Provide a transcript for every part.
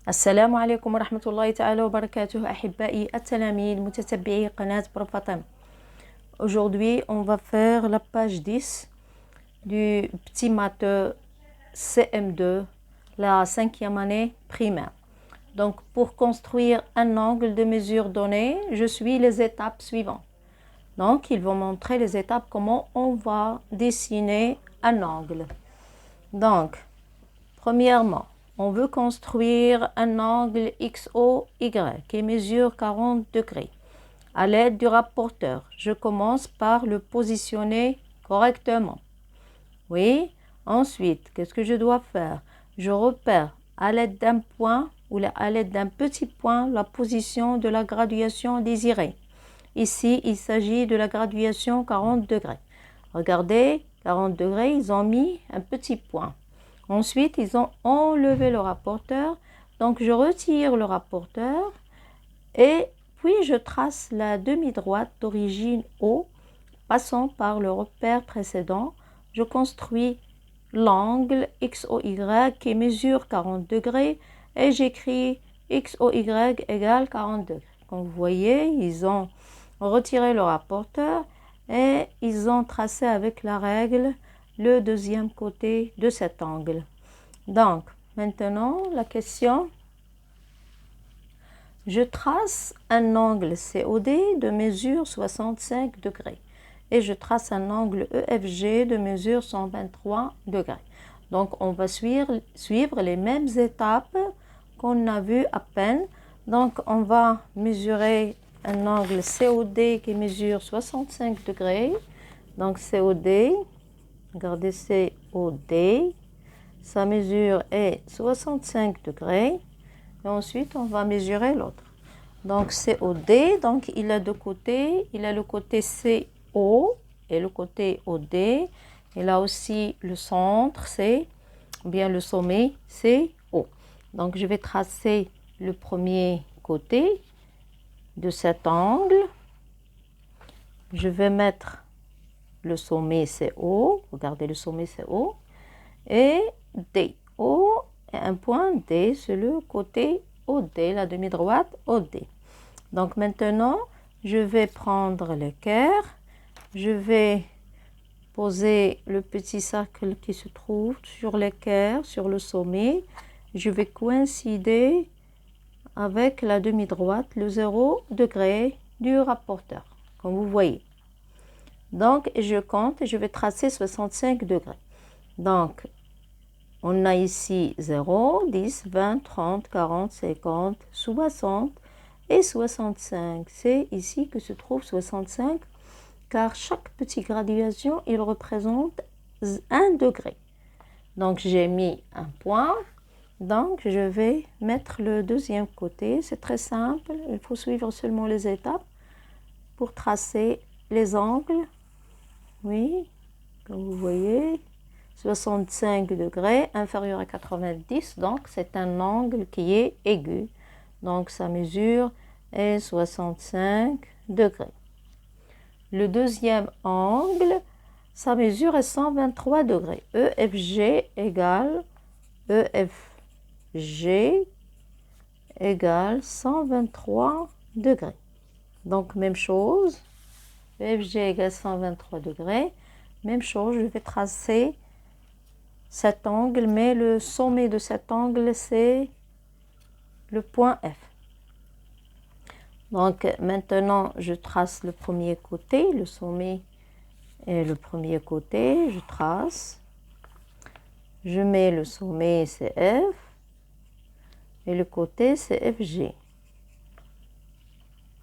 السلام عليكم ورحمة الله تعالى وبركاته أحبائي التلاميذ متتبعي قناة Prof Fatem. Aujourd'hui, on va faire la page 10 du petit maths CM2, la 5e année primaire. Donc, pour construire un angle de mesure donné, je suis les étapes suivantes. Donc, ils vont montrer les étapes comment on va dessiner un angle. Donc, premièrement, on veut construire un angle XOY qui mesure 40 degrés. À l'aide du rapporteur, je commence par le positionner correctement. Oui. Ensuite, qu'est-ce que je dois faire? Je repère à l'aide d'un point ou à l'aide d'un petit point la position de la graduation désirée. Ici, il s'agit de la graduation 40 degrés. Regardez, 40 degrés, ils ont mis un petit point. Ensuite, ils ont enlevé le rapporteur. Donc, je retire le rapporteur et puis je trace la demi-droite d'origine O, passant par le repère précédent. Je construis l'angle XOY qui mesure 40 degrés et j'écris XOY égale 40 degrés. Comme vous voyez, ils ont retiré le rapporteur et ils ont tracé avec la règle le deuxième côté de cet angle. Donc, maintenant, la question, je trace un angle COD de mesure 65 degrés et je trace un angle EFG de mesure 123 degrés. Donc, on va suivre les mêmes étapes qu'on a vues à peine. Donc, on va mesurer un angle COD qui mesure 65 degrés. Donc, COD, regardez COD, sa mesure est 65 degrés. Et ensuite, on va mesurer l'autre. Donc, COD, donc il a deux côtés. Il a le côté CO et le côté OD. Il a aussi le centre C, ou bien le sommet CO. Donc, je vais tracer le premier côté de cet angle. Je vais mettre le sommet CO. Regardez le sommet CO. Et D. O et un point D sur le côté OD, la demi-droite OD. Donc maintenant, je vais prendre l'équerre. Je vais poser le petit cercle qui se trouve sur l'équerre, sur le sommet. Je vais coïncider avec la demi-droite, le 0 degré du rapporteur, comme vous voyez. Donc, je compte et je vais tracer 65 degrés. Donc, on a ici 0, 10, 20, 30, 40, 50, 60 et 65. C'est ici que se trouve 65, car chaque petite graduation, il représente 1 degré. Donc, j'ai mis un point. Donc, je vais mettre le deuxième côté. C'est très simple. Il faut suivre seulement les étapes pour tracer les angles. Oui, comme vous voyez, 65 degrés inférieur à 90. Donc, c'est un angle qui est aigu. Donc, sa mesure est 65 degrés. Le deuxième angle, sa mesure est 123 degrés. EFG égale EFG égale 123 degrés. Donc, même chose. EFG égale 123 degrés. Même chose, je vais tracer cet angle, mais le sommet de cet angle, c'est le point F. Donc, maintenant, je trace le premier côté, le sommet est le premier côté, je trace. Je mets le sommet, c'est F, et le côté, c'est FG.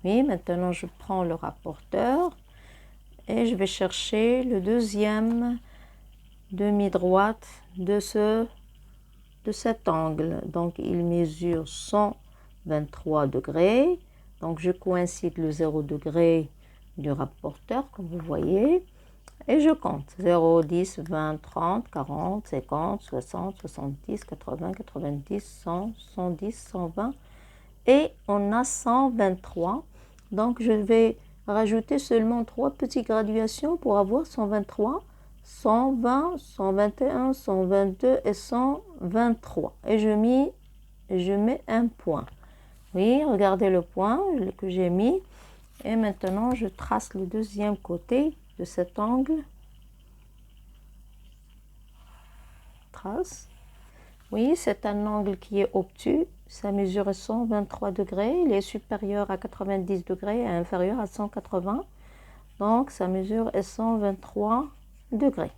Oui, maintenant, je prends le rapporteur et je vais chercher le deuxième demi-droite de cet angle. Donc, il mesure 123 degrés. Donc, je coïncide le 0 degré du rapporteur, comme vous voyez. Et je compte 0, 10, 20, 30, 40, 50, 60, 70, 80, 90, 100, 110, 120. Et on a 123. Donc, je vais rajouter seulement 3 petites graduations pour avoir 123. 120, 121, 122 et 123. Et je mets et je mets un point. Oui, regardez le point que j'ai mis. Et maintenant, je trace le deuxième côté de cet angle. Trace. Oui, c'est un angle qui est obtus. Ça mesure 123 degrés. Il est supérieur à 90 degrés et inférieur à 180. Donc, ça mesure 123 degrés.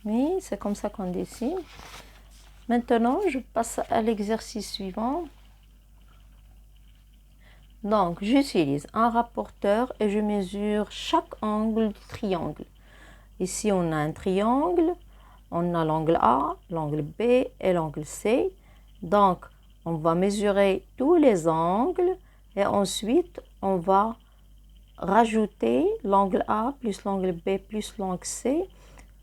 Oui, c'est comme ça qu'on dessine. Maintenant, je passe à l'exercice suivant. Donc, j'utilise un rapporteur et je mesure chaque angle du triangle. Ici, on a un triangle, on a l'angle A, l'angle B et l'angle C. Donc, on va mesurer tous les angles et ensuite, on va rajouter l'angle A plus l'angle B plus l'angle C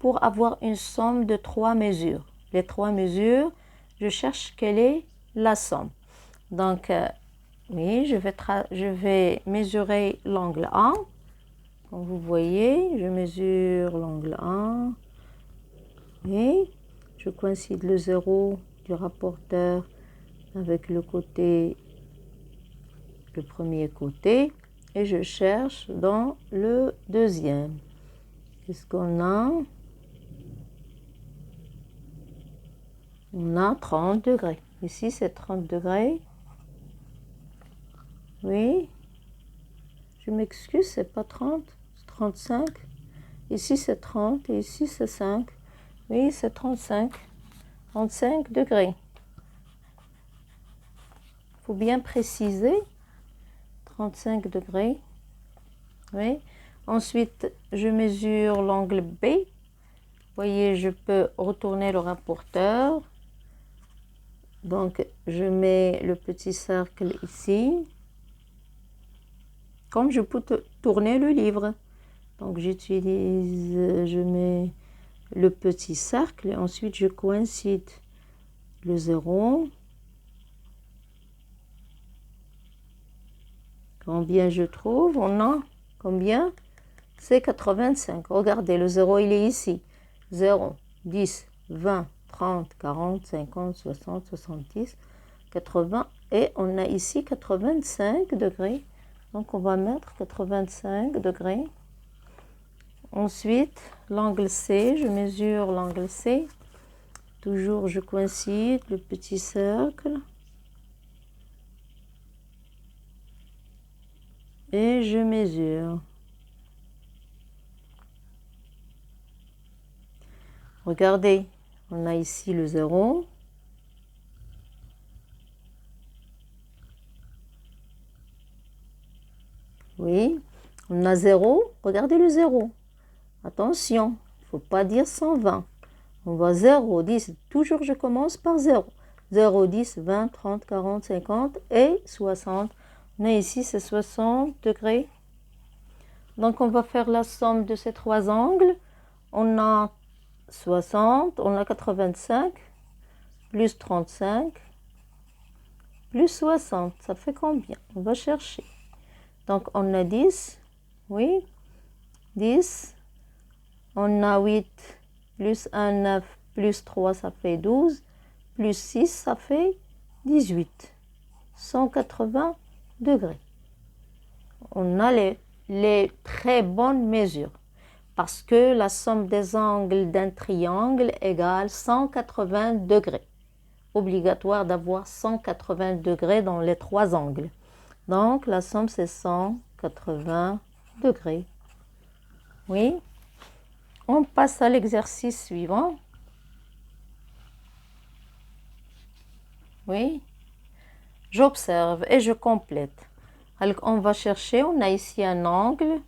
pour avoir une somme de 3 mesures. Les 3 mesures, je cherche quelle est la somme. Donc, oui, je vais mesurer l'angle A. Comme vous voyez, je mesure l'angle A. Et je coïncide le 0 du rapporteur avec le premier côté. Et je cherche dans le deuxième. Qu'est-ce qu'on a? On a 30 degrés. Ici, c'est 30 degrés. Oui. Je m'excuse, c'est pas 30, c'est 35. Ici, c'est 30 et ici, c'est 5. Oui, c'est 35. 35 degrés. Il faut bien préciser. 35 degrés. Oui. Ensuite, je mesure l'angle B. Vous voyez, je peux retourner le rapporteur. Donc, je mets le petit cercle ici. Comme je peux tourner le livre. Donc, je mets le petit cercle et ensuite je coïncide le 0. Combien je trouve? On a combien? C'est 85. Regardez, le 0, il est ici. 0, 10, 20, 30, 40, 50, 60, 70, 80. Et on a ici 85 degrés. Donc, on va mettre 85 degrés. Ensuite, l'angle C, je mesure l'angle C. Toujours, je coïncide le petit cercle. Et je mesure. Regardez, on a ici le 0. Oui, on a 0. Regardez le 0. Attention, il ne faut pas dire 120. On va 0, 10. Toujours, je commence par 0. 0, 10, 20, 30, 40, 50 et 60. On a ici, c'est 60 degrés. Donc, on va faire la somme de ces 3 angles. On a 60, on a 85, plus 35, plus 60. Ça fait combien? On va chercher. Donc, on a 10. Oui, 10. On a 8, plus 1, 9, plus 3, ça fait 12. Plus 6, ça fait 18. 180 degrés. On a les très bonnes mesures. Parce que la somme des angles d'un triangle égale 180 degrés. Obligatoire d'avoir 180 degrés dans les 3 angles. Donc, la somme, c'est 180 degrés. Oui. On passe à l'exercice suivant. Oui. J'observe et je complète. Alors, on va chercher, on a ici un angle,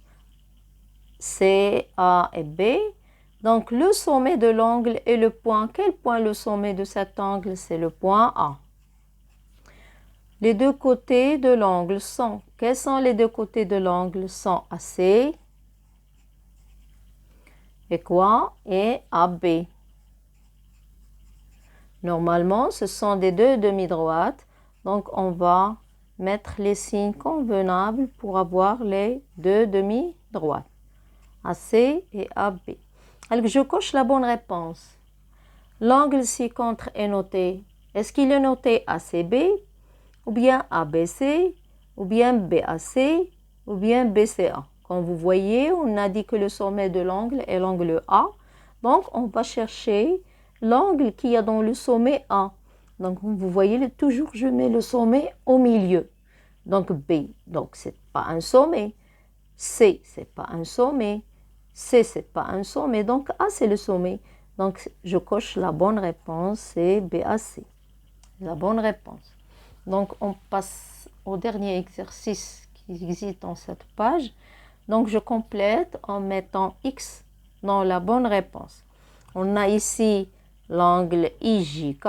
C, A et B. Donc, le sommet de l'angle est le point. Quel point le sommet de cet angle? C'est le point A. Les deux côtés de l'angle sont, quels sont les deux côtés de l'angle? Sont AC et quoi? Et AB. Normalement, ce sont des deux demi-droites. Donc, on va mettre les signes convenables pour avoir les deux demi-droites. AC et AB. Alors, je coche la bonne réponse. L'angle ci-contre est noté Est-ce qu'il est noté ACB, ou bien ABC, ou bien BAC, ou bien BCA? Comme vous voyez, on a dit que le sommet de l'angle est l'angle A. Donc, on va chercher l'angle qu'il y a dans le sommet A. Donc, vous voyez, toujours, je mets le sommet au milieu. Donc, B, donc c'est pas un sommet. C, c'est pas un sommet. C, c'est pas un sommet. Donc, A, c'est le sommet. Donc, je coche la bonne réponse, c'est BAC. La bonne réponse. Donc, on passe au dernier exercice qui existe dans cette page. Donc, je complète en mettant X dans la bonne réponse. On a ici l'angle IJK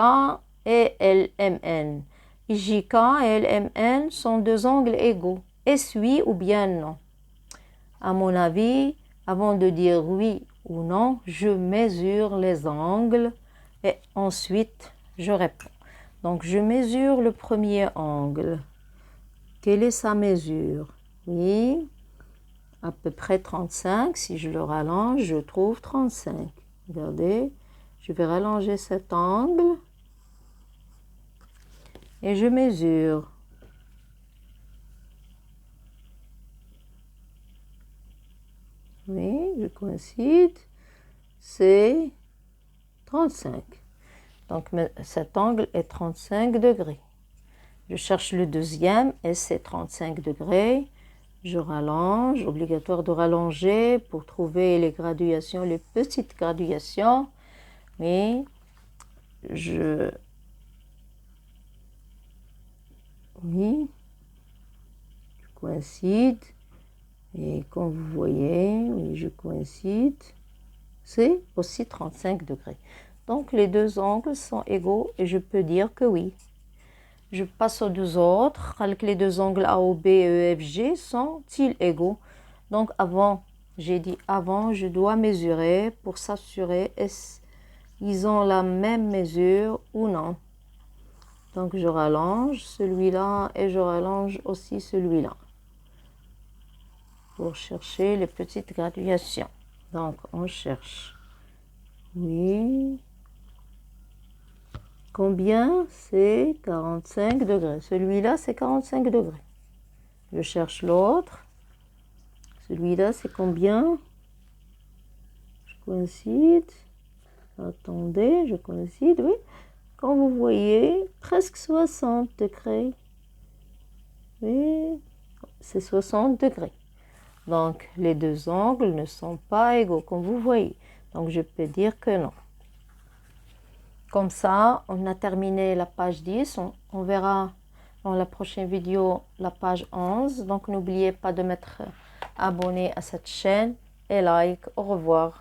et LMN. IJK et LMN sont deux angles égaux. Est-ce oui ou bien non? À mon avis, avant de dire oui ou non, je mesure les angles et ensuite je réponds. Donc, je mesure le premier angle. Quelle est sa mesure? Oui, à peu près 35. Si je le rallonge, je trouve 35. Regardez, je vais rallonger cet angle et je mesure. Oui, je coïncide. C'est 35. Donc, cet angle est 35 degrés. Je cherche le deuxième et c'est 35 degrés. Je rallonge, obligatoire de rallonger pour trouver les graduations, les petites graduations. Mais oui, je coïncide. Et comme vous voyez, oui, je coïncide. C'est aussi 35 degrés. Donc, les deux angles sont égaux et je peux dire que oui. Je passe aux deux autres. Les deux angles AOB et EFG sont-ils égaux? Donc, avant, j'ai dit avant, je dois mesurer pour s'assurer est-ce qu'ils ont la même mesure ou non. Donc, je rallonge celui-là et je rallonge aussi celui-là pour chercher les petites graduations. Donc, on cherche. Oui. Combien? C'est 45 degrés. Celui-là, c'est 45 degrés. Je cherche l'autre. Celui-là, c'est combien? Je coïncide. Attendez, je coïncide, oui. Comme vous voyez, presque 60 degrés. Oui, c'est 60 degrés. Donc, les deux angles ne sont pas égaux, comme vous voyez. Donc, je peux dire que non. Comme ça, on a terminé la page 10. On verra dans la prochaine vidéo la page 11. Donc, n'oubliez pas de mettre abonné à cette chaîne et like. Au revoir.